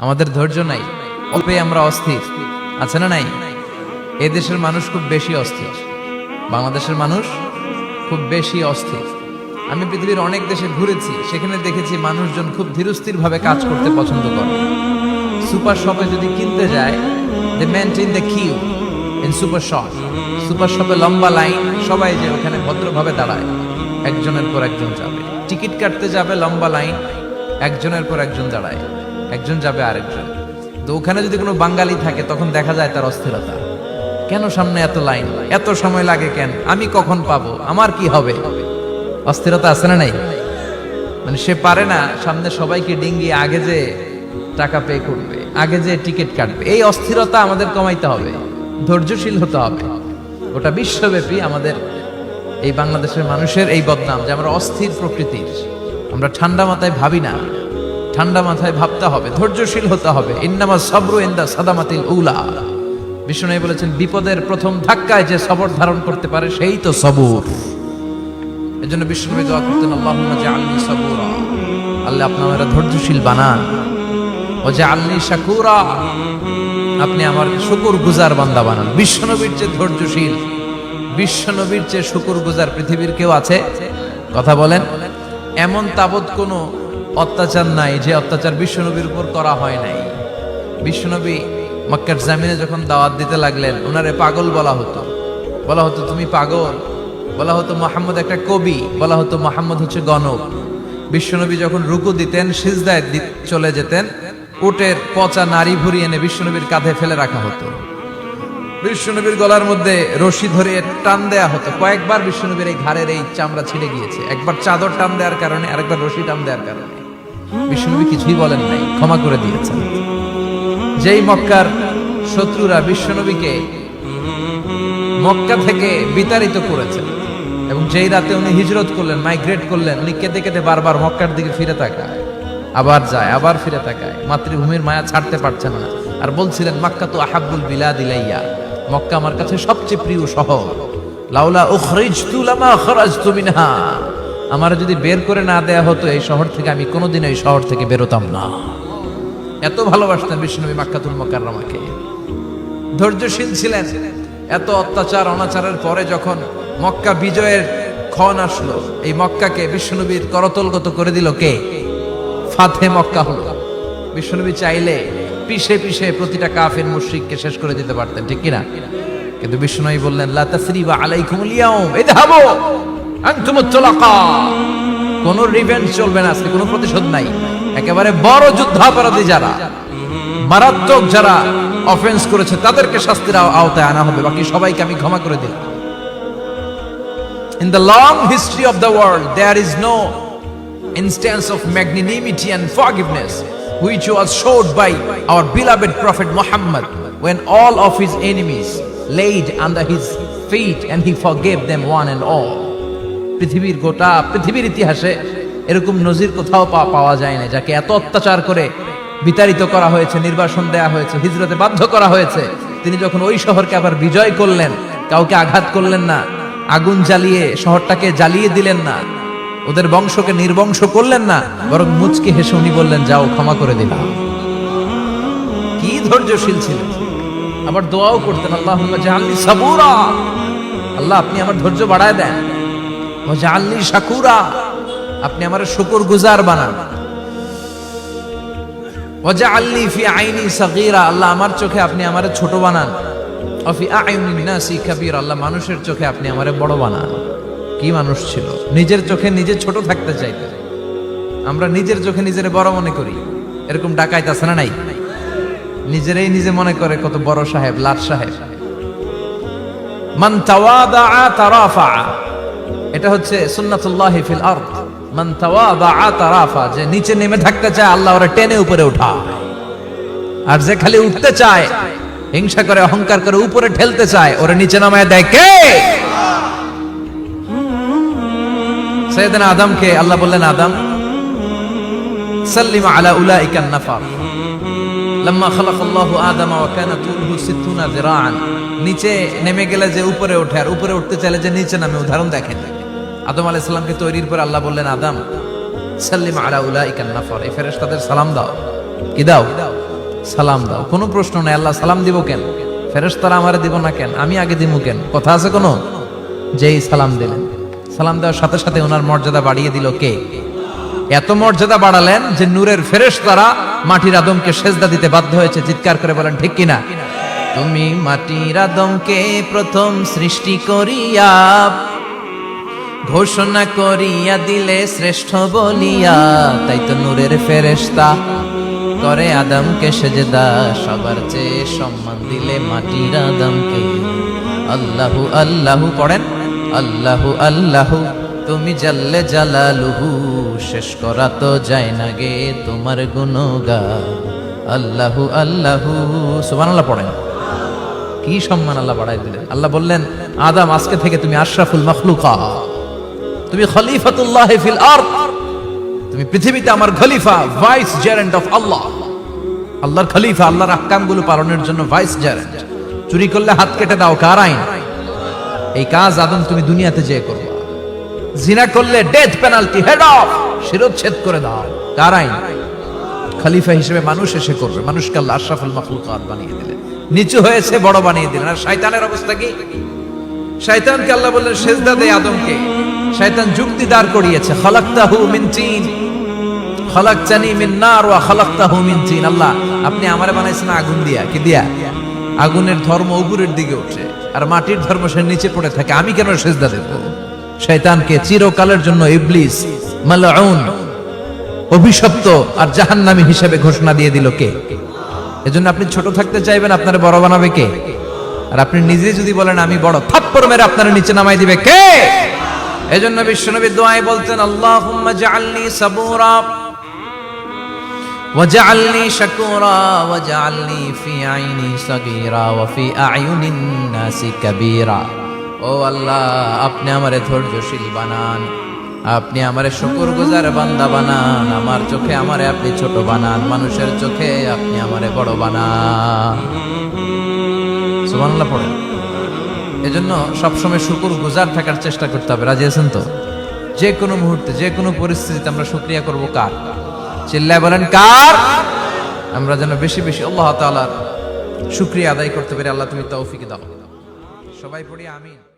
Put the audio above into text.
আমাদের ধৈর্য নাই, অল্পে আমরা অস্থির, আছে না নাই? এই দেশের মানুষ খুব বেশি অস্থির, বাংলাদেশের মানুষ খুব বেশি অস্থির। আমি পৃথিবীর অনেক দেশে ঘুরেছি, সেখানে দেখেছি মানুষজন খুব ধীরস্থির ভাবে কাজ করতে পছন্দ করে। সুপার শপে যদি কিনতে যায়, they maintain the queue in super shop. Super শপে লম্বা লাইন, সবাই যে ওখানে ভদ্রভাবে দাঁড়ায়, একজনের পর একজন যাবে। টিকিট কাটতে যাবে, লম্বা লাইন, একজনের পর একজন দাঁড়ায়, একজন যাবে আরেকজন। তো ওখানে যদি কোনো বাঙালি থাকে তখন দেখা যায় তার অস্থিরতা। কেন সামনে এত লাইন, এত সময় লাগে কেন, আমি কখন পাবো, আমার কি হবে? অস্থিরতা আছে না নাই? মানে সে পারে না সামনে সবাইকে ডিঙ্গিয়ে আগে যে টাকা পে করবে, আগে যে টিকিট কাটবে। এই অস্থিরতা আমাদের কমাইতে হবে, ধৈর্যশীল হতে হবে। গোটা বিশ্বব্যাপী আমাদের এই বাংলাদেশের মানুষের এই বদনাম যে আমরা অস্থির প্রকৃতির, আমরা ঠান্ডা মাথায় ভাবি না। ঠান্ডা মাথায় ভাবতে হবে, ধৈর্যশীল হতে হবে। ইন্নামা সাবরু ইনদা সাদামাতিল উলা। বিষ্ণু বলেছেন, বিপদের প্রথম ধাক্কায় যে সবর ধারণ করতে পারে সেই তো সবুর। এজন্য বিষ্ণু দোয়া করতেন, আল্লাহুম্মা জাআলনি সাবুরা, আল্লাহ আপনি আমাকে ধৈর্যশীল বানান। ও জাআলনি শাকুরা, আপনি আমার শুকরগুজার বান্দা বানান। বিশ্বনবীর চেয়ে ধৈর্যশীল, বিশ্বনবীর চেয়ে শুকরগুজার পৃথিবীর কেউ আছে? কথা বলেন। এমন তাবৎ কোনো অত্যাচার নাই যে অত্যাচার বিশ্বনবীর উপর করা হয় নাই। বিশ্বনবী মক্কার জামিনে যখন দাওয়াত দিতে লাগলেন, ওনারে পাগল বলা হতো, বলা হতো তুমি পাগল, বলা হতো মুহাম্মদ একটা কবি, বলা হতো মুহাম্মদ হচ্ছে গণক। বিশ্বনবী যখন রুকু দিতেন, সিজদায় চলে যেতেন, উটের পচা নারী ভুরি এনে বিশ্বনবীর কাঁধে ফেলে রাখা হতো। বিশ্বনবীর গলার মধ্যে রশি ধরে টান দেয়া হতো। কয়েকবার বিশ্বনবীর এই ঘাড়ের এই চামড়া ছিঁড়ে গিয়েছে, একবার চাদর টান দেওয়ার কারণে, আরেকবার রশি টান দেওয়ার কারণে। বিশ্বনবী কিছুই বলেন নাই, ক্ষমা করে দিয়েছেন। যেই মক্কার শত্রুরা বিশ্বনবীকে মক্কা থেকে বিতাড়িত করেছেন, এবং যেই রাতে উনি হিজরত করলেন, মাইগ্রেট করলেন, উনি কেঁদে কেঁদে বারবার মক্কার দিকে ফিরে তাকায়, আবার যায়, আবার ফিরে তাকায়, মাতৃভূমির মায়া ছাড়তে পারছেন না। আর বলছিলেন, মক্কা তো আহাব্বুল বিলাদ ইলাইয়া, মক্কা আমার কাছে সবচেয়ে প্রিয় শহর। লাউলা উখরিজতু লামা খরাজতু মিনহা, আমার যদি বের করে না দেয়া হতো এই শহর থেকে, আমি কোনোদিন এই শহর থেকে বেরোতাম না। এত ভালোবাসতেন বিশ্বনবী মক্কাতুল মুকাররমাকে। ধৈর্যশীল ছিলেন। এত অত্যাচার অনাচারের পরে যখন মক্কা বিজয়ের ক্ষণ আসলো, এই মক্কাকে বিশ্বনবীর করতলগত করে দিল কে? ফাতে মক্কা হলো। বিশ্বনবী চাইলে পিষে পিষে প্রতিটা কাফির মুশরিককে শেষ করে দিতে পারতেন, ঠিক কিনা? কিন্তু বিশ্বনবী বললেন, লা তাসরিবা আলাইকুমুল ইয়াউম ইযহাবু আনতুমুত তুলাকা। কোন রিভেঞ্জ চলবে না আজকে, কোনো প্রতিশোধ নাই। একেবারে বড় যুদ্ধাপরাধী যারা, মারাত্মক যারা অফেন্স করেছে, তাদেরকে শাস্তির আওতায় আনা হবে, বাকি সবাইকে আমি ক্ষমা করে দিলাম। In the long history of the world, there is no instance of magnanimity and forgiveness which was showed by our beloved Prophet Muhammad when all of his enemies laid under his feet and he forgave them one and all. পৃথিবীর গোটা পৃথিবীর ইতিহাসে এরকম নজির কোথাও পাওয়া যায় না, যাকে এত অত্যাচার করে বিতাড়িত করা হয়েছে, নির্বাসন দেয়া হয়েছে, হিজরতে বাধ্য করা হয়েছে। তিনি যখন ওই শহরকে আবার বিজয় করলেন, কাউকে আঘাত করলেন না, আগুন জ্বালিয়ে শহরটাকে জ্বালিয়ে দিলেন না, ওদের বংশকে নির্বংশ করলেন না, বরং মুচকে হেসে উনি বললেন, যাও ক্ষমা করে দিলাম। কি ধৈর্যশীল ছিলেন। আবার দোয়াও করতেন, আল্লাহুম্মা জাআলনি সাবুরা, আল্লাহ আপনি আমার ধৈর্য বাড়ায় দেন। ওয়া জাআলনি শাকুরা, আপনি আমার শুকরগুজার বানান। ওয়া জাআলনি ফি আইনি সাগীরা, আল্লাহ আমার চোখে আপনি আমারে ছোট বানান। ওয়া ফি আ'ইউনিন নাসি কাবীরা, আল্লাহ মানুষের চোখে আপনি আমারে বড় বানান। কি মানুষ ছিল, নিজের চোখে নিজে ছোট থাকতে চাইতেন। আমরা নিজের চোখে নিজের বড় মনে করি, এরকম ডাকাইত আছে না নাই? নিজেরাই নিজে মনে করে কত বড় সাহেব, লাট সাহেব। মান তাওয়াদা তারাফা, এটা হচ্ছে সুন্নাতুল্লাহি ফিল আরদ। মান তাওয়াদা তারাফা, যে নিচে নেমে থাকতে চায় আল্লাহ ওরে টেনে উপরে উঠায়, আর যে খালি উঠতে চায়, হিংসা করে অহংকার করে উপরে ঠেলতে চায়, ওরে নিচে নামায় দেয় কে? সাইয়েদনা আদমকে আল্লাহ বললেন, আদম সাল্লিম আলা উলাইকান নাফার লাম্মা খালাকাল্লাহু আদামা ওয়া কানা তুলহু 60 যিরাআন। নিচে নেমে গেলে যে উপরে ওঠে, আর উপরে উঠতে চাইলে যে নিচে নামে, উদাহরণ দেখেন। আদম আলাইহিস সালামকে তৈরির পর আল্লাহ বললেন, আদম সাল্লিম আলা উলাইকান নাফার, এই ফেরেশতাদের সালাম দাও। কি দাও? সালাম দাও। কোনো প্রশ্ন নাই, আল্লাহ সালাম দিব কেন, ফেরেশতারা আমারে দিব না কেন, আমি আগে দিব কেন, কথা আছে কোনো? যেই সালাম দিলেন, সালাম দেওয়ার সাথে সাথে ওনার মর্যাদা বাড়িয়ে দিল কে? এত মর্যাদা বাড়ালেন যে নূরের ফেরেশতারা মাটির আদমকে সেজদা দিতে বাধ্য হয়েছে। চিৎকার করে বলেন ঠিক কিনা? তুমি মাটির আদমকে প্রথম সৃষ্টি করিয়া ঘোষণা করিয়া দিলে শ্রেষ্ঠ বলিয়া, তাই তো নূরের ফেরেশতা করে আদমকে সেজদা, সবার চেয়ে সম্মান দিলে মাটির আদমকে। আল্লাহু আল্লাহু পড়েন, আল্লাহু আল্লাহু তুমি জাল্লে জালালুহু, শেষ করা তো যায় না গে তোমার গুণগান। আল্লাহু আল্লাহু সুবহানাল্লাহ পড়েন। কি সম্মান আল্লাহ বাড়াই দিলেন। আল্লাহ বললেন, আদম আজকে থেকে তুমি আশরাফুল মাখলুকাত, তুমি খলিফাতুল্লাহ ফিল আরদ, তুমি পৃথিবীতে আমার খলিফা, ভাইস জেরেন্ট অফ আল্লাহ। আল্লাহর খলিফা, আল্লাহর আহকামগুলো পালনের জন্য ভাইস জেরেন্ট। চুরি করলে হাত কেটে দাও, কার আইন? এই কাজ আদম তুমি দুনিয়াতে যেয়ে করবে। জিনা করলে ডেথ পেনাল্টি, হেড অফ, শিরচ্ছেদ করে দাও, কার আইন? খলিফা হিসেবে মানুষ এসে করবে। মানুষকে আল্লাহ আশরাফুল মাখলুকাত বানিয়ে দিলেন, নিচু হয়েছে বড় বানিয়ে দিলেন। আর শয়তানের অবস্থা কি? শয়তানকে আল্লাহ বললেন সেজদা দে আদমকে। শয়তান যুক্তি দাঁড় করিয়েছে, খালাকতাহু মিন তিন খালাকতানি মিন নার ওয়া খালাকতাহু মিন তিন। আল্লাহ আপনি আমারে বানাইছেন আগুন দিয়া, কি দিয়া? আগুনের ধর্ম উপরের দিকে ওঠে আর মাটির ধর্ম সে নিচে পড়ে থাকে, আমি কেন সেজদা দেব? শয়তানকে চিরকালের জন্য ইবলিস মালউন, অভিশপ্ত আর জাহান্নামী হিসেবে ঘোষণা দিয়ে দিল কে? এজন্য আপনি ছোট থাকতে চাইবেন, আপনারে বড় বানাবে কে? আর আপনি নিজে যদি বলেন আমি বড়, থাপ্পড় মেরে আপনারে নিচে নামাই দিবে কে? এজন্য বিশ্বনবী দোয়ায় বলতেন, আল্লাহুম্মা জাআলনি সাবুরা ওয়াজআলনি শাকুরা ওয়াজআলনি ফি আইনি সাগীরা ওয়া ফি আ'য়ুনিন নাসি কাবীরা। ও আল্লাহ, আপনি আমারে ধৈর্যশীল বানান, আপনি আমারে শুকরগুজার বান্দা বানান, আমার চোখে আমারে আপনি ছোট বানান, মানুষের চোখে আপনি আমারে বড় বানান। সুবহানাল্লাহ পড়েন। এজন্য সবসময় শুকরগুজার থাকার চেষ্টা করতে হবে। রাজি আছেন তো? যে কোনো মুহূর্তে, যে কোনো পরিস্থিতিতে আমরা শুকরিয়া করব কার? চিল্লায় বলেন কার? আমরা যেন বেশি বেশি আল্লাহ তাআলার শুকরিয়া আদায় করতে পারি। আল্লাহ তুমি তৌফিক দাও। সবাই পড়ি আমিন।